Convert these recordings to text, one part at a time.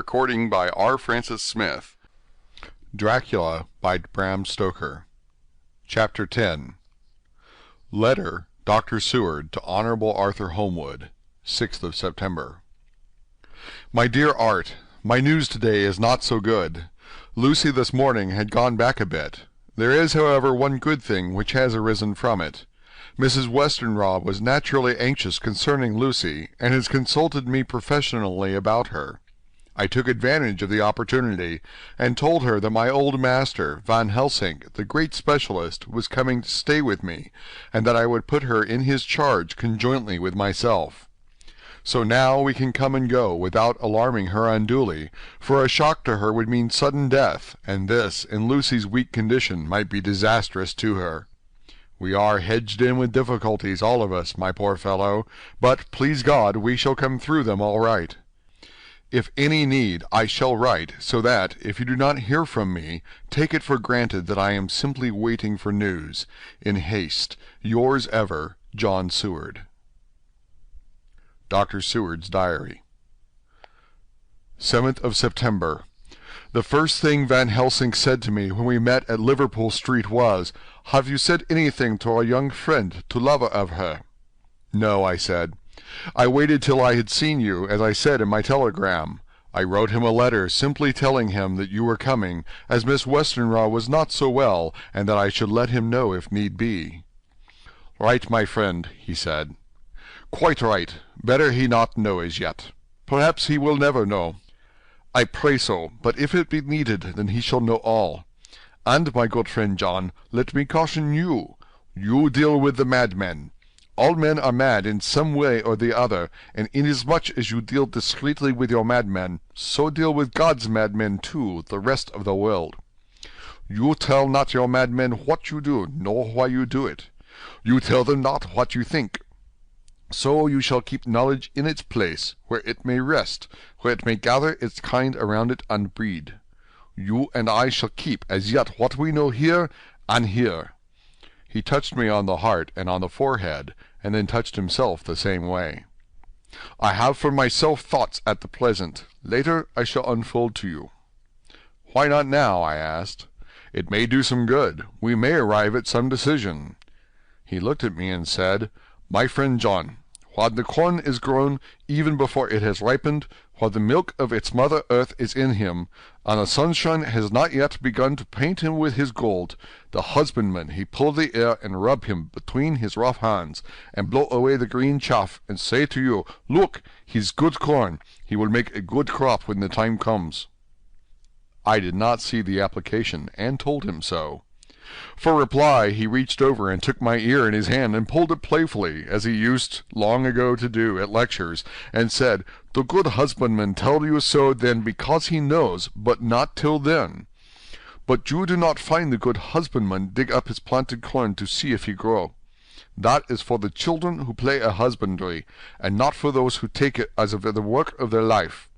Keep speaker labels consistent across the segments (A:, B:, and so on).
A: Recording by R. Francis Smith. Dracula by Bram Stoker. Chapter 10. Letter, Dr. Seward, to Honorable Arthur Holmwood, 6th of September. My dear Art, my news today is not so good. Lucy this morning had gone back a bit. There is, however, one good thing which has arisen from it. Mrs. Westenra was naturally anxious concerning Lucy, and has consulted me professionally about her. I took advantage of the opportunity, and told her that my old master, Van Helsing, the great specialist, was coming to stay with me, and that I would put her in his charge conjointly with myself. So now we can come and go without alarming her unduly, for a shock to her would mean sudden death, and this, in Lucy's weak condition, might be disastrous to her. We are hedged in with difficulties, all of us, my poor fellow, but, please God, we shall come through them all right. If any need, I shall write, so that, if you do not hear from me, take it for granted that I am simply waiting for news. In haste, yours ever, John Seward. Dr. Seward's Diary. 7th of September. The first thing Van Helsing said to me when we met at Liverpool Street was, "Have you said anything to our young friend, to lover of her?" "No," I said. I waited till I had seen you, as I said in my telegram. I wrote him a letter simply telling him that you were coming, as Miss Westenra was not so well, and that I should let him know if need be. "Right, my friend," he said. "Quite right. Better he not know as yet. Perhaps he will never know. I pray so, but if it be needed, then he shall know all. And, my good friend John, let me caution you. You deal with the madmen. All men are mad in some way or the other, and inasmuch as you deal discreetly with your madmen, so deal with God's madmen too, the rest of the world. You tell not your madmen what you do, nor why you do it. You tell them not what you think. So you shall keep knowledge in its place, where it may rest, where it may gather its kind around it and breed. You and I shall keep as yet what we know here and here." He touched me on the heart and on the forehead, and then touched himself the same way. "I have for myself thoughts at the present. Later I shall unfold to you." "Why not now?" I asked. "It may do some good. We may arrive at some decision." He looked at me and said, "My friend John, while the corn is grown, even before it has ripened, while the milk of its mother earth is in him, and the sunshine has not yet begun to paint him with his gold, the husbandman he pull the air and rub him between his rough hands, and blow away the green chaff, and say to you, 'Look, he's good corn, he will make a good crop when the time comes.'" I did not see the application, and told him so. For reply he reached over and took my ear in his hand and pulled it playfully, as he used long ago to do at lectures, and said, "The good husbandman tell you so then because he knows, but not till then. But you do not find the good husbandman dig up his planted corn to see if he grow. That is for the children who play a husbandry, and not for those who take it as of the work of their life.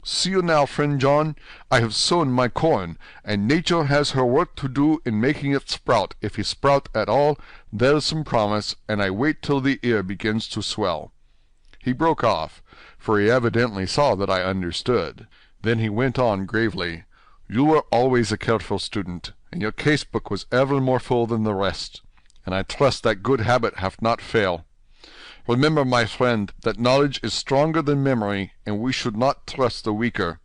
A: See you now, friend John, I have sown my corn, and nature has her work to do in making it sprout. If it sprout at all, there's some promise, and I wait till the ear begins to swell." He broke off, for he evidently saw that I understood. Then he went on gravely, "You were always a careful student, and your case-book was ever more full than the rest, and I trust that good habit hath not failed. Remember, my friend, that knowledge is stronger than memory, and we should not trust the weaker.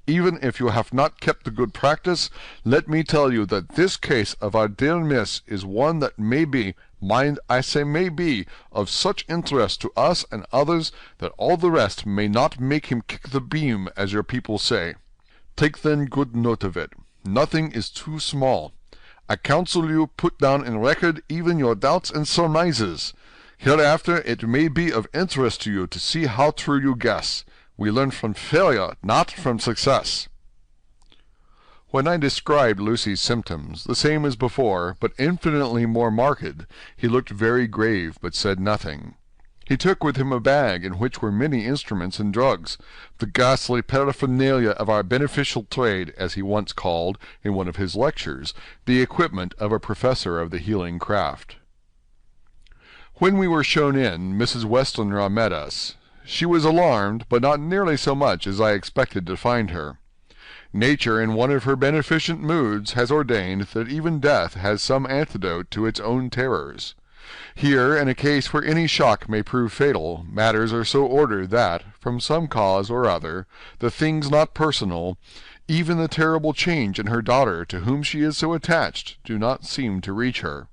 A: Even if you have not kept the good practice, let me tell you that this case of our dear miss is one that may be, mind, I say may be, of such interest to us and others that all the rest may not make him kick the beam, as your people say. Take then good note of it. Nothing is too small. I counsel you put down in record even your doubts and surmises. Hereafter it may be of interest to you to see how true you guess. We learn from failure, not from success." When I described Lucy's symptoms, the same as before, but infinitely more marked, he looked very grave, but said nothing. He took with him a bag in which were many instruments and drugs, the ghastly paraphernalia of our beneficial trade, as he once called, in one of his lectures, the equipment of a professor of the healing craft. When we were shown in, Mrs. Westenra met us. She was alarmed, but not nearly so much as I expected to find her. Nature, in one of her beneficent moods, has ordained that even death has some antidote to its own terrors. Here, in a case where any shock may prove fatal, matters are so ordered that, from some cause or other, the things not personal, even the terrible change in her daughter, to whom she is so attached, do not seem to reach her.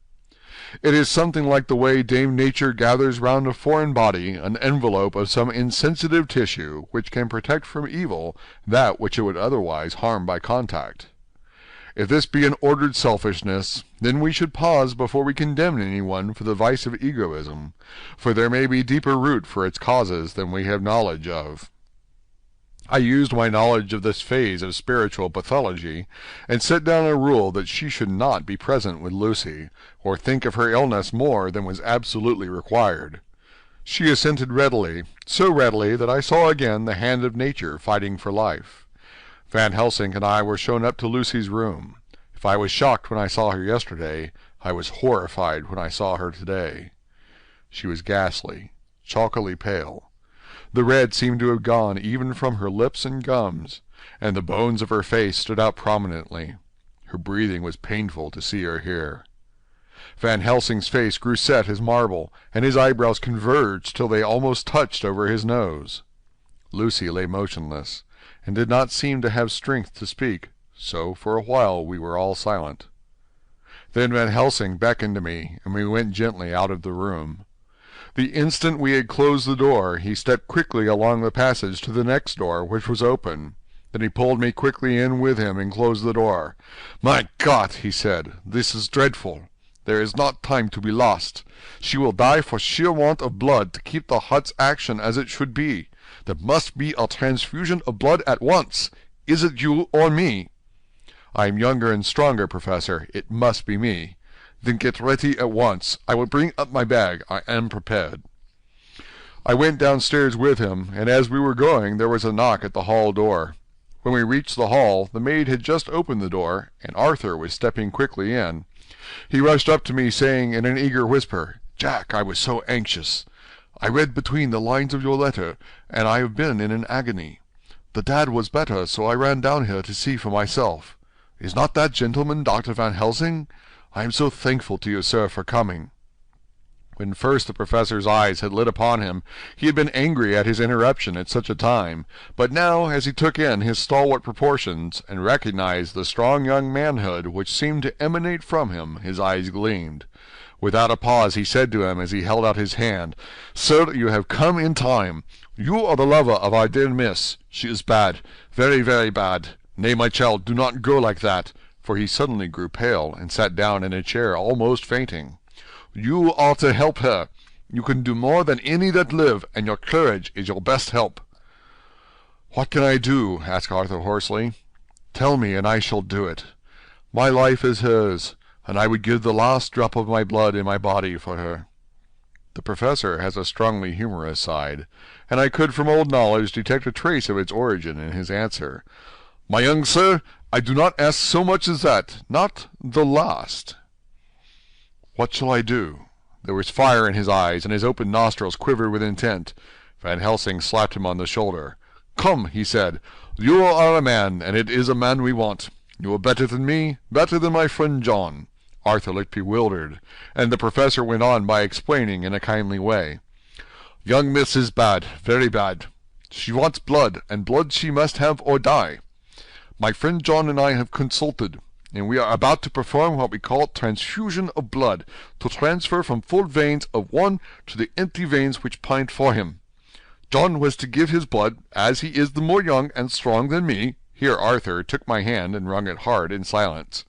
A: It is something like the way Dame Nature gathers round a foreign body an envelope of some insensitive tissue which can protect from evil that which it would otherwise harm by contact. If this be an ordered selfishness, then we should pause before we condemn anyone for the vice of egoism, for there may be deeper root for its causes than we have knowledge of. I used my knowledge of this phase of spiritual pathology, and set down a rule that she should not be present with Lucy, or think of her illness more than was absolutely required. She assented readily, so readily that I saw again the hand of nature fighting for life. Van Helsing and I were shown up to Lucy's room. If I was shocked when I saw her yesterday, I was horrified when I saw her today. She was ghastly, chalkily pale. The red seemed to have gone even from her lips and gums, and the bones of her face stood out prominently. Her breathing was painful to see or hear. Van Helsing's face grew set as marble, and his eyebrows converged till they almost touched over his nose. Lucy lay motionless, and did not seem to have strength to speak, so for a while we were all silent. Then Van Helsing beckoned to me, and we went gently out of the room. The instant we had closed the door, he stepped quickly along the passage to the next door, which was open. Then he pulled me quickly in with him and closed the door. "My God," he said, "this is dreadful. There is not time to be lost. She will die for sheer want of blood to keep the heart's action as it should be. There must be a transfusion of blood at once. Is it you or me?" "I am younger and stronger, Professor. It must be me." "Then get ready at once. I will bring up my bag. I am prepared." I went downstairs with him, and as we were going there was a knock at the hall door. When we reached the hall, the maid had just opened the door, and Arthur was stepping quickly in. He rushed up to me, saying in an eager whisper, "Jack, I was so anxious. I read between the lines of your letter, and I have been in an agony. The dad was better, so I ran down here to see for myself. Is not that gentleman Dr. Van Helsing? I am so thankful to you, sir, for coming." When first the professor's eyes had lit upon him, he had been angry at his interruption at such a time, but now, as he took in his stalwart proportions, and recognized the strong young manhood which seemed to emanate from him, his eyes gleamed. Without a pause he said to him as he held out his hand, "Sir, you have come in time. You are the lover of our dear miss. She is bad, very, very bad. Nay, my child, do not go like that," for he suddenly grew pale, and sat down in a chair almost fainting. "You are to help her. You can do more than any that live, and your courage is your best help." "What can I do?" asked Arthur hoarsely. "Tell me, and I shall do it. My life is hers, and I would give the last drop of my blood in my body for her." The professor has a strongly humorous side, and I could from old knowledge detect a trace of its origin in his answer. "My young sir, I do not ask so much as that, not the last." "What shall I do?" There was fire in his eyes, and his open nostrils quivered with intent. Van Helsing slapped him on the shoulder. "Come," he said, "you are a man, and it is a man we want. You are better than me, better than my friend John." Arthur looked bewildered, and the professor went on by explaining in a kindly way. "Young miss is bad, very bad. She wants blood, and blood she must have or die. My friend John and I have consulted, and we are about to perform what we call transfusion of blood, to transfer from full veins of one to the empty veins which pint for him. John was to give his blood, as he is the more young and strong than me." Here Arthur took my hand and wrung it hard in silence.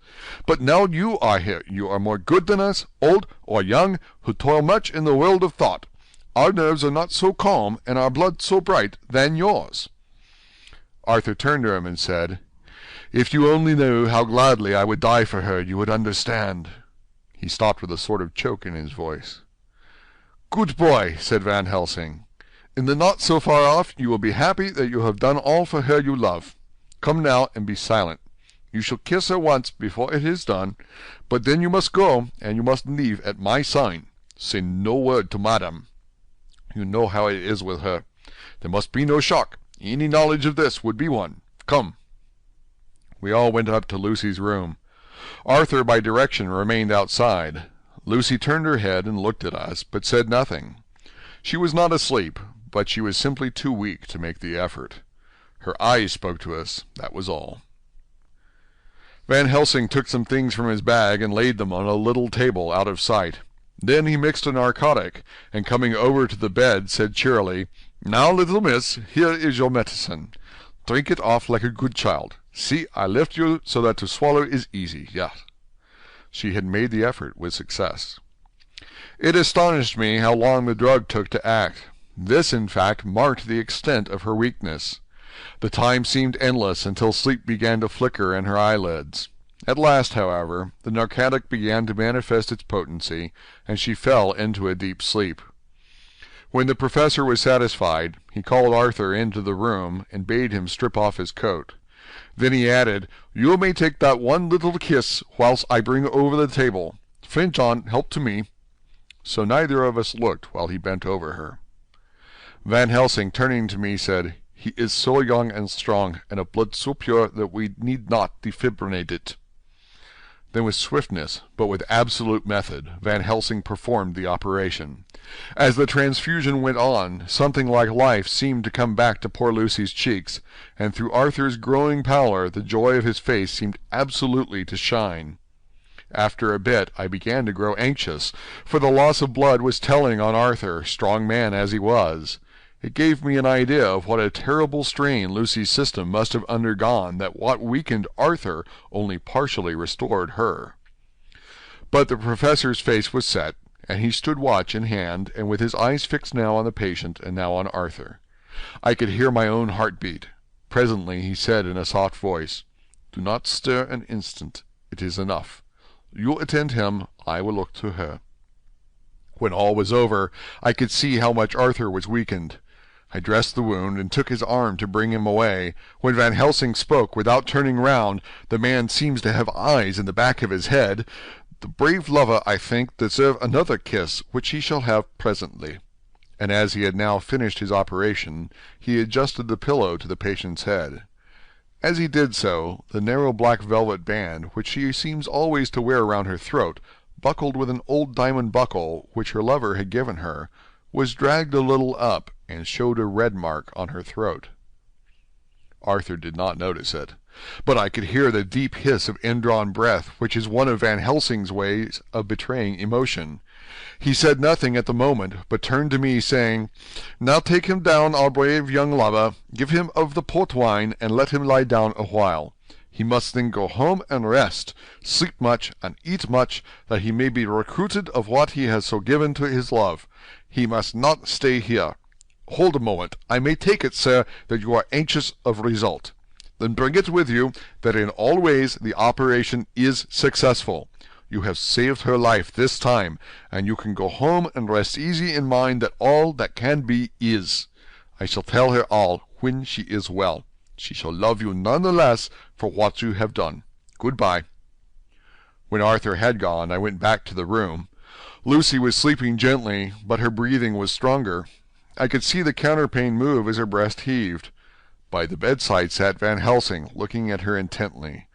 A: "But now you are here, you are more good than us, old or young, who toil much in the world of thought. Our nerves are not so calm, and our blood so bright, than yours." Arthur turned to him and said, "If you only knew how gladly I would die for her, you would understand." He stopped with a sort of choke in his voice. "Good boy," said Van Helsing. "In the not so far off you will be happy that you have done all for her you love. Come now and be silent. You shall kiss her once before it is done, but then you must go, and you must leave at my sign. Say no word to madame. You know how it is with her. There must be no shock. Any knowledge of this would be one. Come." We all went up to Lucy's room. Arthur, by direction, remained outside. Lucy turned her head and looked at us, but said nothing. She was not asleep, but she was simply too weak to make the effort. Her eyes spoke to us, that was all. Van Helsing took some things from his bag and laid them on a little table out of sight. Then he mixed a narcotic, and coming over to the bed, said cheerily, "Now, little miss, here is your medicine. Drink it off like a good child. See, I lift you so that to swallow is easy, yes." She had made the effort with success. It astonished me how long the drug took to act. This, in fact, marked the extent of her weakness. The time seemed endless until sleep began to flicker in her eyelids. At last, however, the narcotic began to manifest its potency, and she fell into a deep sleep. When the professor was satisfied, he called Arthur into the room and bade him strip off his coat. Then he added, "You may take that one little kiss whilst I bring over the table. Friend John, help to me." So neither of us looked while he bent over her. Van Helsing, turning to me, said, "He is so young and strong, and of blood so pure that we need not defibrillate it." Then with swiftness, but with absolute method, Van Helsing performed the operation. As the transfusion went on, something like life seemed to come back to poor Lucy's cheeks, and through Arthur's growing pallor the joy of his face seemed absolutely to shine. After a bit I began to grow anxious, for the loss of blood was telling on Arthur, strong man as he was. It gave me an idea of what a terrible strain Lucy's system must have undergone, that what weakened Arthur only partially restored her. But the professor's face was set, and he stood watch in hand, and with his eyes fixed now on the patient and now on Arthur. I could hear my own heart beat. Presently he said in a soft voice, "Do not stir an instant. It is enough. You attend him, I will look to her." When all was over, I could see how much Arthur was weakened. I dressed the wound and took his arm to bring him away, when Van Helsing spoke without turning round. The man seems to have eyes in the back of his head. "The brave lover, I think, deserve another kiss, which he shall have presently." And as he had now finished his operation, he adjusted the pillow to the patient's head. As he did so, the narrow black velvet band, which she seems always to wear round her throat, buckled with an old diamond buckle which her lover had given her, was dragged a little up, and showed a red mark on her throat. Arthur did not notice it, but I could hear the deep hiss of indrawn breath, which is one of Van Helsing's ways of betraying emotion. He said nothing at the moment, but turned to me, saying, "Now take him down, our brave young lover. Give him of the port wine, and let him lie down a while. He must then go home and rest, sleep much, and eat much, that he may be recruited of what he has so given to his love. He must not stay here. Hold a moment. I may take it, sir, that you are anxious of result. Then bring it with you, that in all ways the operation is successful. You have saved her life this time, and you can go home and rest easy in mind that all that can be is. I shall tell her all when she is well. She shall love you none the less for what you have done. Good-bye." When Arthur had gone, I went back to the room. Lucy was sleeping gently, but her breathing was stronger. I could see the counterpane move as her breast heaved. By the bedside sat Van Helsing, looking at her intently.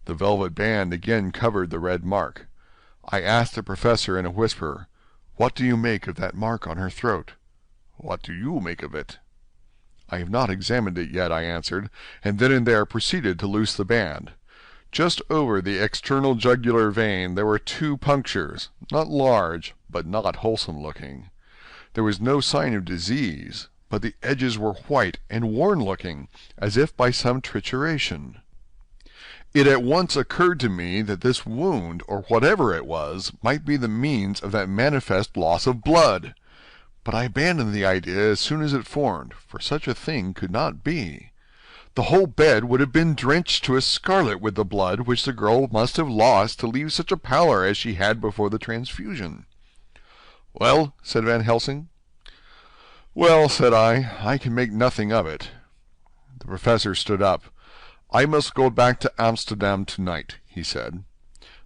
A: The velvet band again covered the red mark. I asked the professor in a whisper, "What do you make of that mark on her throat?" "What do you make of it?" "I have not examined it yet," I answered, and then and there proceeded to loose the band. Just over the external jugular vein there were 2 punctures, not large, but not wholesome-looking. There was no sign of disease, but the edges were white and worn-looking, as if by some trituration. It at once occurred to me that this wound, or whatever it was, might be the means of that manifest loss of blood. But I abandoned the idea as soon as it formed, for such a thing could not be. The whole bed would have been drenched to a scarlet with the blood which the girl must have lost to leave such a pallor as she had before the transfusion. "Well?" said Van Helsing. "Well," said I can make nothing of it." The professor stood up. "I must go back to Amsterdam tonight," he said.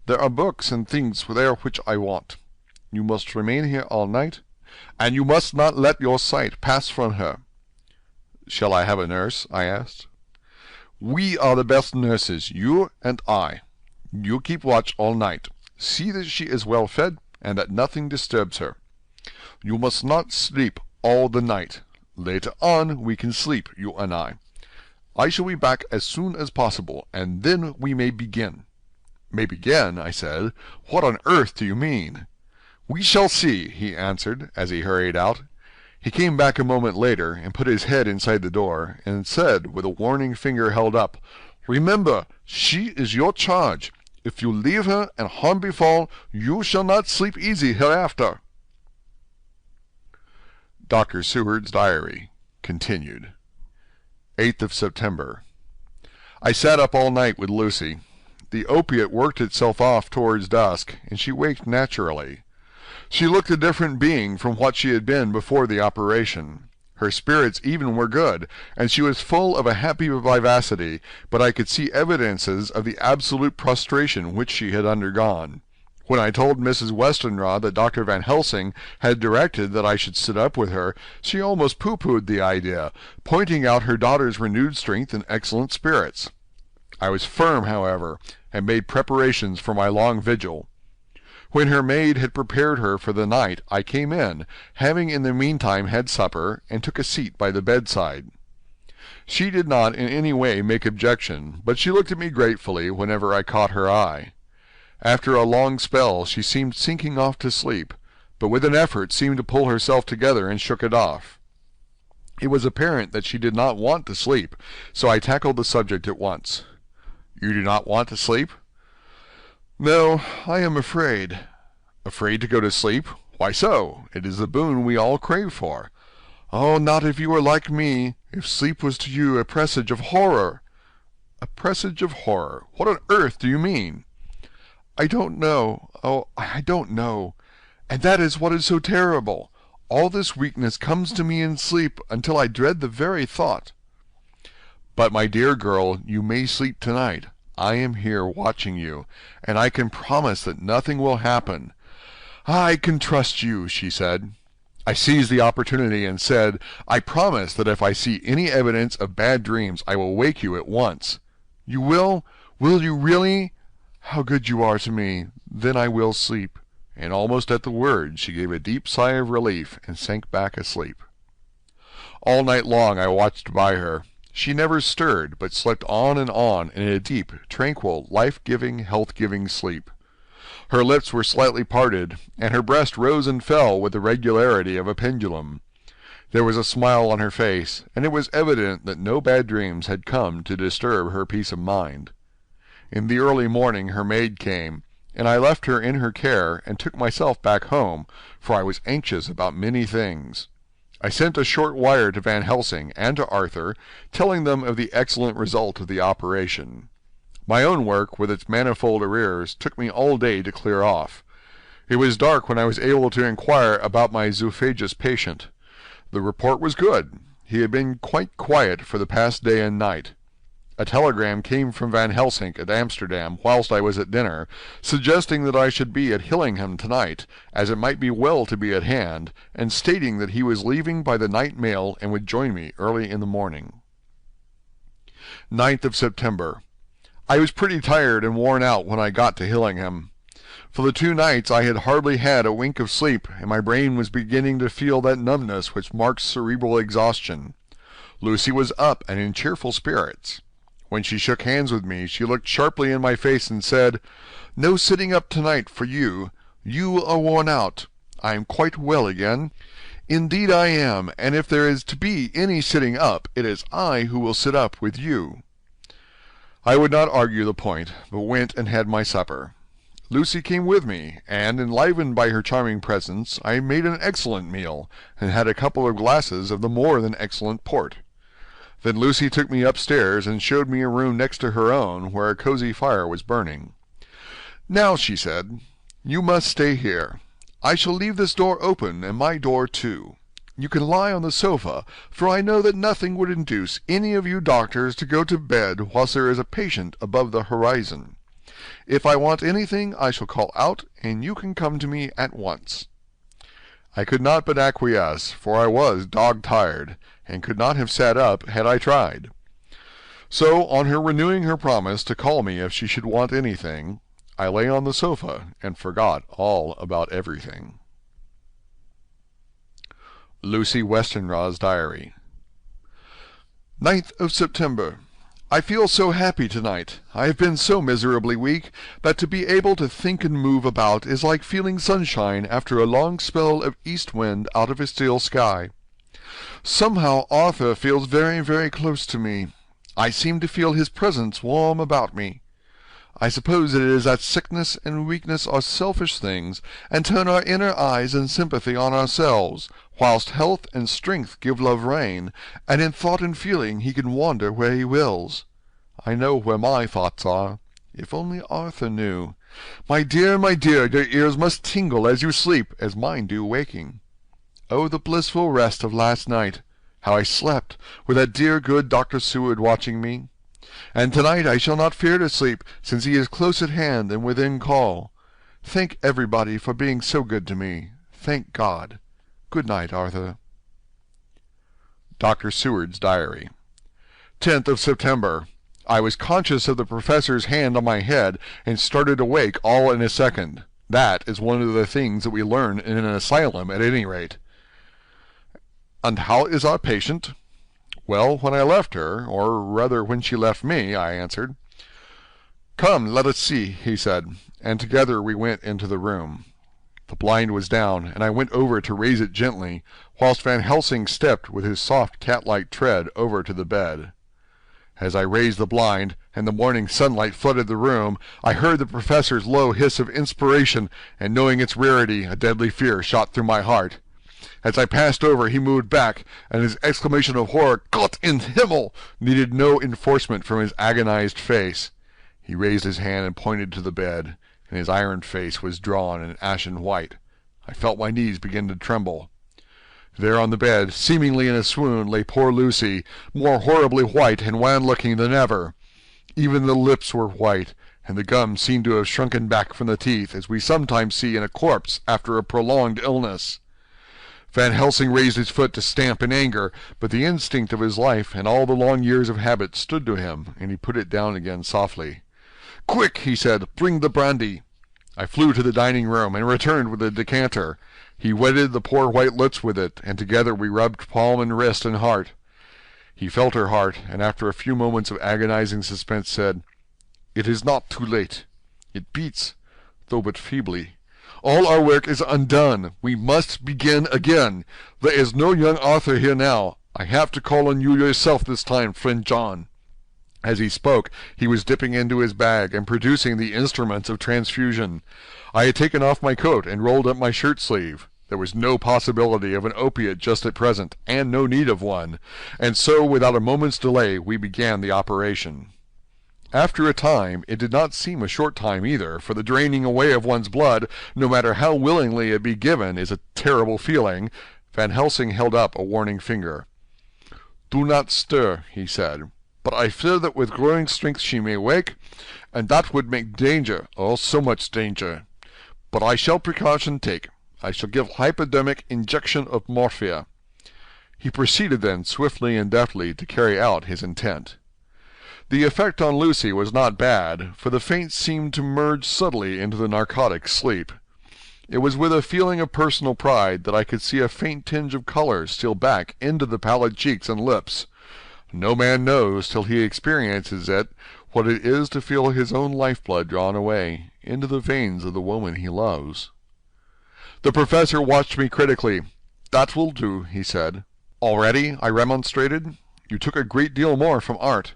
A: "There are books and things there which I want. You must remain here all night, and you must not let your sight pass from her. "Shall I have a nurse?" I asked. "We are the best nurses, you and I. You keep watch all night. See that she is well fed, and that nothing disturbs her. You must not sleep all the night. Later on we can sleep, you and I. I shall be back as soon as possible, and then we may begin." "May begin?" I said. "What on earth do you mean?" "We shall see," he answered, as he hurried out. He came back a moment later, and put his head inside the door, and said, with a warning finger held up, "Remember, she is your charge. If you leave her, and harm befall, you shall not sleep easy hereafter." Dr. Seward's Diary continued. 8th of September. I sat up all night with Lucy. The opiate worked itself off towards dusk, and she waked naturally. She looked a different being from what she had been before the operation. Her spirits even were good, and she was full of a happy vivacity, but I could see evidences of the absolute prostration which she had undergone. When I told Mrs. Westenra that Dr. Van Helsing had directed that I should sit up with her, she almost pooh-poohed the idea, pointing out her daughter's renewed strength and excellent spirits. I was firm, however, and made preparations for my long vigil. When her maid had prepared her for the night, I came in, having in the meantime had supper, and took a seat by the bedside. She did not in any way make objection, but she looked at me gratefully whenever I caught her eye. After a long spell she seemed sinking off to sleep, but with an effort seemed to pull herself together and shook it off. It was apparent that she did not want to sleep, so I tackled the subject at once. "You do not want to sleep?" "No, I am afraid." "Afraid to go to sleep? Why so? It is the boon we all crave for." "Oh, not if you were like me. If sleep was to you a presage of horror." "A presage of horror? What on earth do you mean?" "I don't know. Oh, I don't know. And that is what is so terrible. All this weakness comes to me in sleep until I dread the very thought." "But, my dear girl, you may sleep tonight. I am here watching you, and I can promise that nothing will happen." "I can trust you," she said. I seized the opportunity and said, "I promise that if I see any evidence of bad dreams I will wake you at once." "You will? Will you really? How good you are to me. Then I will sleep." And almost at the word she gave a deep sigh of relief and sank back asleep. All night long I watched by her. She never stirred, but slept on in a deep, tranquil, life-giving, health-giving sleep. Her lips were slightly parted, and her breast rose and fell with the regularity of a pendulum. There was a smile on her face, and it was evident that no bad dreams had come to disturb her peace of mind. In the early morning her maid came, and I left her in her care and took myself back home, for I was anxious about many things. I sent a short wire to Van Helsing and to Arthur, telling them of the excellent result of the operation. My own work, with its manifold arrears, took me all day to clear off. It was dark when I was able to inquire about my zoophagous patient. The report was good. He had been quite quiet for the past day and night. A telegram came from Van Helsing at Amsterdam whilst I was at dinner, suggesting that I should be at Hillingham tonight, as it might be well to be at hand, and stating that he was leaving by the night mail and would join me early in the morning. 9th of September. I was pretty tired and worn out when I got to Hillingham. For the 2 nights I had hardly had a wink of sleep, and my brain was beginning to feel that numbness which marks cerebral exhaustion. Lucy was up and in cheerful spirits. When she shook hands with me, she looked sharply in my face and said, "No sitting up tonight for you. You are worn out. I am quite well again. Indeed I am, and if there is to be any sitting up, it is I who will sit up with you." I would not argue the point, but went and had my supper. Lucy came with me, and, enlivened by her charming presence, I made an excellent meal, and had a couple of glasses of the more than excellent port. Then Lucy took me upstairs and showed me a room next to her own, where a cozy fire was burning. "Now," she said, "you must stay here. I shall leave this door open, and my door too. You can lie on the sofa, for I know that nothing would induce any of you doctors to go to bed whilst there is a patient above the horizon. If I want anything, I shall call out, and you can come to me at once." I could not but acquiesce, for I was dog-tired, and could not have sat up had I tried. So, on her renewing her promise to call me if she should want anything, I lay on the sofa and forgot all about everything. Lucy Westenra's Diary. 9th of September. I feel so happy tonight. I have been so miserably weak that to be able to think and move about is like feeling sunshine after a long spell of east wind out of a still sky. Somehow Arthur feels very, very close to me. I seem to feel his presence warm about me. I suppose it is that sickness and weakness are selfish things, and turn our inner eyes and sympathy on ourselves, whilst health and strength give love rein, and in thought and feeling he can wander where he wills. I know where my thoughts are. If only Arthur knew. My dear, your ears must tingle as you sleep, as mine do waking. Oh, the blissful rest of last night! How I slept, with that dear good Dr. Seward watching me! And tonight I shall not fear to sleep, since he is close at hand and within call. Thank everybody for being so good to me. Thank God. Good night, Arthur. Dr. Seward's Diary. 10th of September. I was conscious of the professor's hand on my head, and started awake all in a second. That is one of the things that we learn in an asylum, at any rate. And how is our patient? Well, when I left her, or rather when she left me, I answered. Come, let us see, he said, and together we went into the room. The blind was down, and I went over to raise it gently, whilst Van Helsing stepped with his soft cat-like tread over to the bed. As I raised the blind, and the morning sunlight flooded the room, I heard the professor's low hiss of inspiration, and knowing its rarity, a deadly fear shot through my heart. As I passed over, he moved back, and his exclamation of horror, Gott in Himmel, needed no enforcement from his agonized face. He raised his hand and pointed to the bed, and his iron face was drawn and ashen white. I felt my knees begin to tremble. There on the bed, seemingly in a swoon, lay poor Lucy, more horribly white and wan-looking than ever. Even the lips were white, and the gums seemed to have shrunken back from the teeth, as we sometimes see in a corpse after a prolonged illness. Van Helsing raised his foot to stamp in anger, but the instinct of his life and all the long years of habit stood to him, and he put it down again softly. "Quick," he said, "bring the brandy." I flew to the dining-room, and returned with a decanter. He wetted the poor white lips with it, and together we rubbed palm and wrist and heart. He felt her heart, and after a few moments of agonizing suspense said, "It is not too late. It beats, though but feebly. All our work is undone. We must begin again. There is no young Arthur here now. I have to call on you yourself this time, friend John." As he spoke, he was dipping into his bag and producing the instruments of transfusion. I had taken off my coat and rolled up my shirt-sleeve. There was no possibility of an opiate just at present, and no need of one, and so without a moment's delay we began the operation. After a time, it did not seem a short time either, for the draining away of one's blood, no matter how willingly it be given, is a terrible feeling. Van Helsing held up a warning finger. "Do not stir," he said, "but I fear that with growing strength she may wake, and that would make danger, oh, so much danger. But I shall precaution take. I shall give hypodermic injection of morphia." He proceeded then swiftly and deftly to carry out his intent. The effect on Lucy was not bad, for the faint seemed to merge subtly into the narcotic sleep. It was with a feeling of personal pride that I could see a faint tinge of color steal back into the pallid cheeks and lips. No man knows, till he experiences it, what it is to feel his own life-blood drawn away into the veins of the woman he loves. The professor watched me critically. "That will do," he said. "Already?" I remonstrated. "You took a great deal more from Art."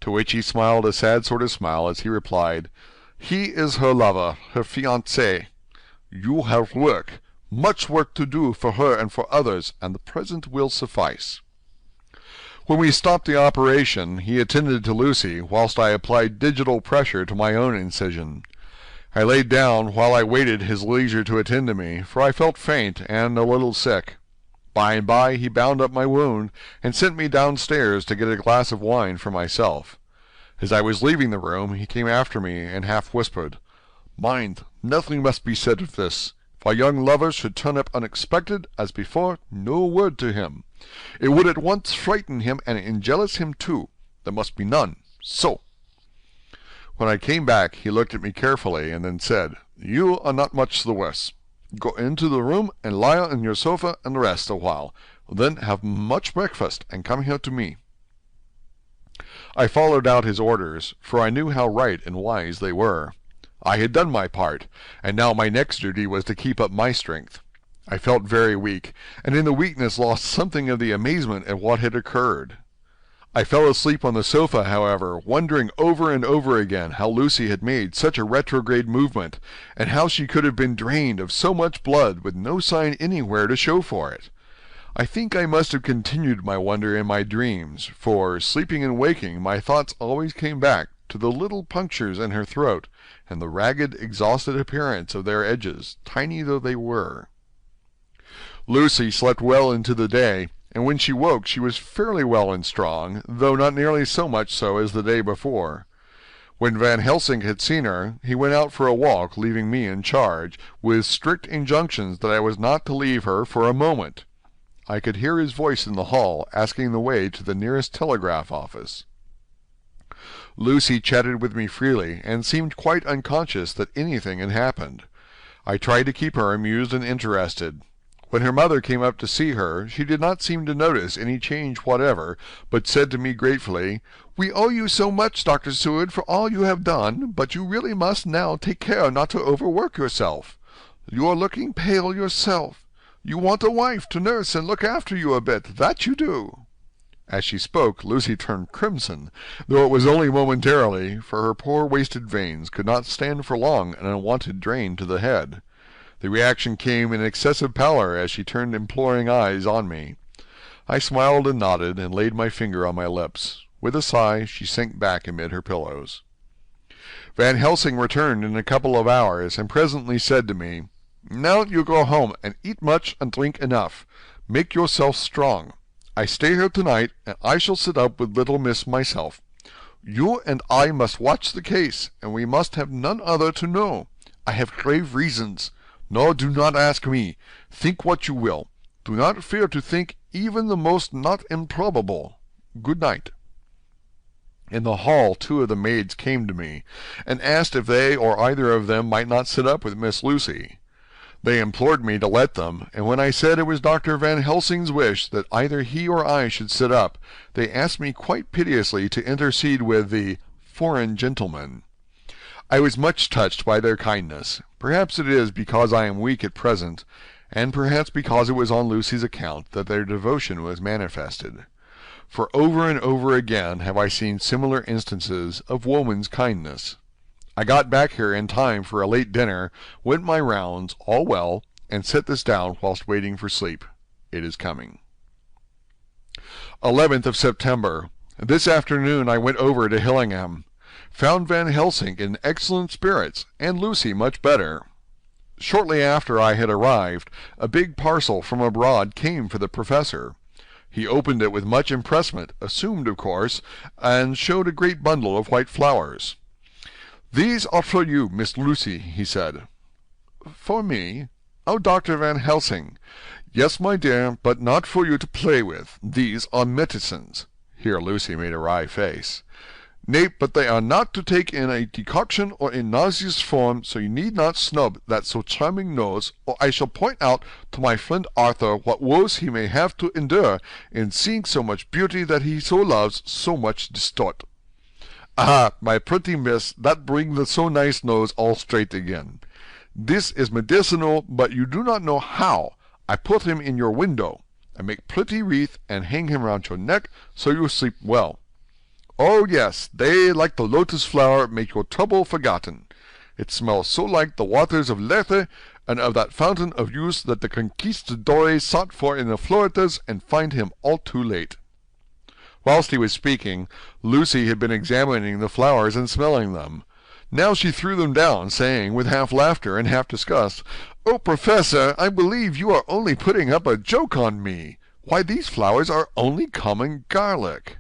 A: To which he smiled a sad sort of smile as he replied, "He is her lover, her fiancé. You have work, much work to do for her and for others, and the present will suffice." When we stopped the operation, he attended to Lucy, whilst I applied digital pressure to my own incision. I laid down while I waited his leisure to attend to me, for I felt faint and a little sick. By and by he bound up my wound, and sent me downstairs to get a glass of wine for myself. As I was leaving the room, he came after me and half whispered, "Mind, nothing must be said of this. If a young lover should turn up unexpected, as before, no word to him. It would at once frighten him and enjealous him too. There must be none. So." When I came back, he looked at me carefully, and then said, "You are not much the worse. Go into the room and lie on your sofa and rest a while. Then have much breakfast, and come here to me." I followed out his orders, for I knew how right and wise they were. I had done my part, and now my next duty was to keep up my strength. I felt very weak, and in the weakness lost something of the amazement at what had occurred. I fell asleep on the sofa, however, wondering over and over again how Lucy had made such a retrograde movement, and how she could have been drained of so much blood with no sign anywhere to show for it. I think I must have continued my wonder in my dreams, for, sleeping and waking, my thoughts always came back to the little punctures in her throat, and the ragged, exhausted appearance of their edges, tiny though they were. Lucy slept well into the day, and when she woke she was fairly well and strong, though not nearly so much so as the day before. When Van Helsing had seen her, he went out for a walk, leaving me in charge, with strict injunctions that I was not to leave her for a moment. I could hear his voice in the hall, asking the way to the nearest telegraph office. Lucy chatted with me freely, and seemed quite unconscious that anything had happened. I tried to keep her amused and interested. When her mother came up to see her, she did not seem to notice any change whatever, but said to me gratefully, "We owe you so much, Dr. Seward, for all you have done, but you really must now take care not to overwork yourself. You are looking pale yourself. You want a wife to nurse and look after you a bit, that you do." As she spoke, Lucy turned crimson, though it was only momentarily, for her poor wasted veins could not stand for long an unwonted drain to the head. The reaction came in excessive pallor as she turned imploring eyes on me. I smiled and nodded, and laid my finger on my lips. With a sigh, she sank back amid her pillows. Van Helsing returned in a couple of hours, and presently said to me, "Now you go home, and eat much and drink enough. Make yourself strong. I stay here tonight, and I shall sit up with little miss myself. You and I must watch the case, and we must have none other to know. I have grave reasons. No, do not ask me. Think what you will. Do not fear to think even the most not improbable. Good night." In the hall 2 of the maids came to me, and asked if they or either of them might not sit up with Miss Lucy. They implored me to let them, and when I said it was Dr. Van Helsing's wish that either he or I should sit up, they asked me quite piteously to intercede with the "foreign gentleman." I was much touched by their kindness. Perhaps it is because I am weak at present, and perhaps because it was on Lucy's account that their devotion was manifested. For over and over again have I seen similar instances of woman's kindness. I got back here in time for a late dinner, went my rounds, all well, and set this down whilst waiting for sleep. It is coming. 11th of September. This afternoon I went over to Hillingham. Found Van Helsing in excellent spirits, and Lucy much better. Shortly after I had arrived, a big parcel from abroad came for the professor. He opened it with much impressment, assumed of course, and showed a great bundle of white flowers. "These are for you, Miss Lucy," he said. "For me? Oh, Dr. Van Helsing." "Yes, my dear, but not for you to play with. These are medicines." Here Lucy made a wry face. "Nay, but they are not to take in a decoction or in nauseous form, so you need not snub that so charming nose, or I shall point out to my friend Arthur what woes he may have to endure in seeing so much beauty that he so loves so much distort. Ah, my pretty miss, that bring the so nice nose all straight again. This is medicinal, but you do not know how. I put him in your window. I make pretty wreath and hang him round your neck, so you sleep well. Oh yes, they, like the lotus flower, make your trouble forgotten. It smells so like the waters of Lethe, and of that fountain of youth that the conquistadores sought for in the Floridas, and find him all too late." Whilst he was speaking, Lucy had been examining the flowers and smelling them. Now she threw them down, saying, with half laughter and half disgust, "Oh, Professor, I believe you are only putting up a joke on me. Why, these flowers are only common garlic."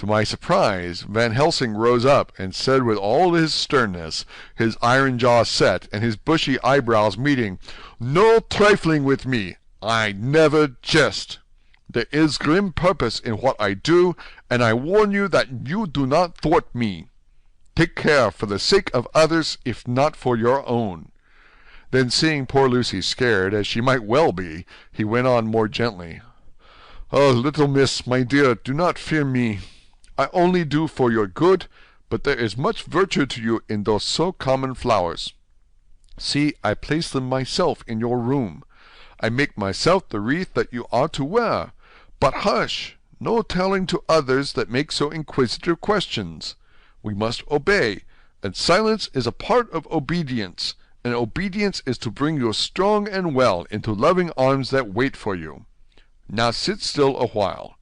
A: To my surprise, Van Helsing rose up and said with all his sternness, his iron jaw set, and his bushy eyebrows meeting, "No trifling with me. I never jest. There is grim purpose in what I do, and I warn you that you do not thwart me. Take care for the sake of others, if not for your own." Then, seeing poor Lucy scared, as she might well be, he went on more gently. "Oh, little miss, my dear, do not fear me. I only do for your good, but there is much virtue to you in those so common flowers. See, I place them myself in your room. I make myself the wreath that you are to wear. But hush! No telling to others that make so inquisitive questions. We must obey, and silence is a part of obedience, and obedience is to bring you strong and well into loving arms that wait for you. Now sit still a while.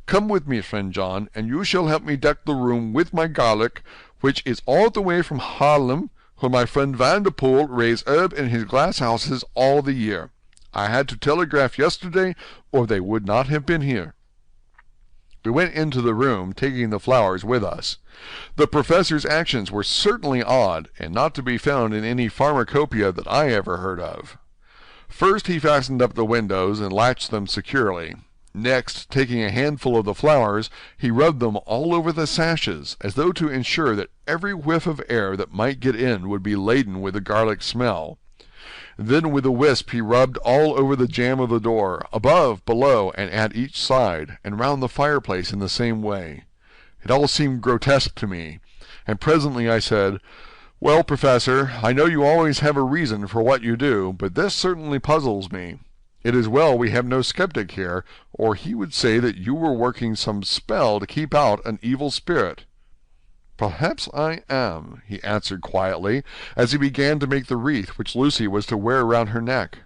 A: Come with me, friend John, and you shall help me deck the room with my garlic, which is all the way from Haarlem, where my friend Van der Poel raised herb in his glass houses all the year. I had to telegraph yesterday, or they would not have been here." We went into the room, taking the flowers with us. The professor's actions were certainly odd, and not to be found in any pharmacopoeia that I ever heard of. First he fastened up the windows and latched them securely. Next, taking a handful of the flowers, he rubbed them all over the sashes, as though to ensure that every whiff of air that might get in would be laden with the garlic smell. Then with a wisp he rubbed all over the jamb of the door, above, below, and at each side, and round the fireplace in the same way. It all seemed grotesque to me, and presently I said, "Well, Professor, I know you always have a reason for what you do, but this certainly puzzles me. It is well we have no skeptic here, or he would say that you were working some spell to keep out an evil spirit." "Perhaps I am," he answered quietly, as he began to make the wreath which Lucy was to wear round her neck.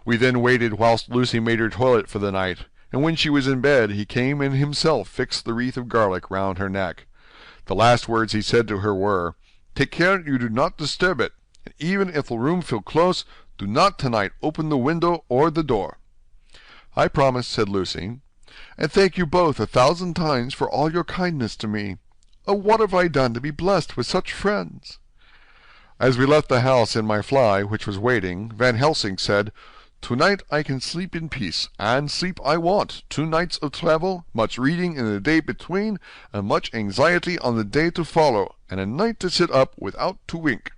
A: We then waited whilst Lucy made her toilet for the night, and when she was in bed he came and himself fixed the wreath of garlic round her neck. The last words he said to her were, "Take care you do not disturb it, and even if the room feel close, do not tonight open the window or the door." "I promise," said Lucy. "And thank you both 1,000 times for all your kindness to me. Oh, what have I done to be blessed with such friends?" As we left the house in my fly, which was waiting, Van Helsing said, "Tonight I can sleep in peace, and sleep I want. 2 nights of travel, much reading in the day between, and much anxiety on the day to follow, and a night to sit up without to wink.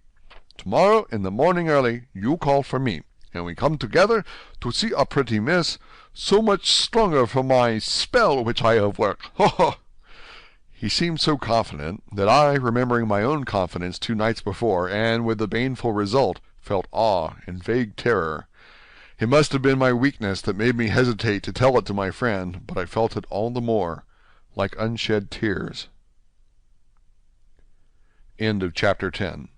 A: Tomorrow in the morning early you call for me, and we come together to see our pretty miss, so much stronger for my spell which I have worked. Ho, ho!" He seemed so confident that I, remembering my own confidence 2 nights before, and with the baneful result, felt awe and vague terror. It must have been my weakness that made me hesitate to tell it to my friend, but I felt it all the more, like unshed tears. End of chapter 10.